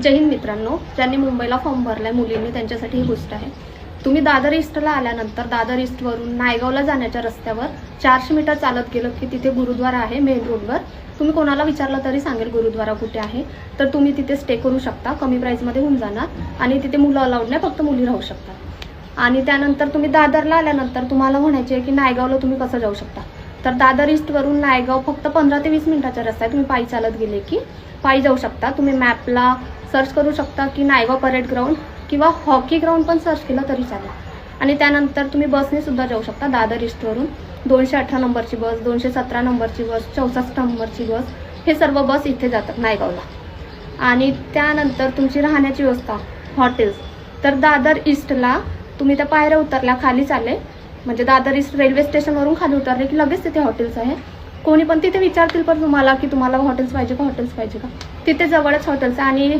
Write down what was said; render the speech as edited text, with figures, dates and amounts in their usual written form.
जय हिंद मित्रांनो, ज्यांनी मुंबईला फॉर्म भरलाय मुलींनी त्यांच्यासाठी ही गोष्ट आहे। तुम्ही दादर ईस्टला आल्यानंतर दादर ईस्टवरून नायगावला जाण्याच्या रस्त्यावर 400 मीटर चालत गेलं की तिथे गुरुद्वारा आहे। मेन रोडवर तुम्ही कोणाला विचारलं तरी सांगेल गुरुद्वारा कुठे आहे। तर तुम्ही तिथे स्टे करू शकता, कमी प्राइसमध्ये होऊन जाणार आणि तिथे मुलं अलाउड नाही, फक्त मुली राहू शकतात। आणि त्यानंतर तुम्ही दादरला आल्यानंतर तुम्हाला म्हणायचे की नायगावला तुम्ही कसं जाऊ शकता। तर दादर ईस्टवरून नायगाव फक्त 15 ते 20 मिनिटाचा रस्ता आहे। तुम्ही पायी चालत गेले की पायी जाऊ शकता। तुम्ही मॅपला सर्च करू शकता की नायगाव परेड ग्राउंड किंवा हॉकी ग्राउंड पण सर्च केलं तरी चालेल। आणि त्यानंतर तुम्ही बसने सुद्धा जाऊ शकता। दादर ईस्टवरून 218 नंबरची बस, 217 नंबरची बस, 64 नंबरची बस, हे सर्व बस इथे जातात नायगावला। आणि त्यानंतर तुमची राहण्याची व्यवस्था, हॉटेल्स, तर दादर ईस्टला तुम्ही त्या पायऱ्या उतरल्या खाली चालले म्हणजे दादर ईस्ट रेल्वे स्टेशनवरून खाली उतरले की लगेच तिथे हॉटेल्स आहे। कोणी पण तिथे विचारतील पण तुम्हाला की तुम्हाला हॉटेल्स पाहिजे का, हॉटेल्स पाहिजे का, तिथे जवळच हॉटेल्स आहे। आणि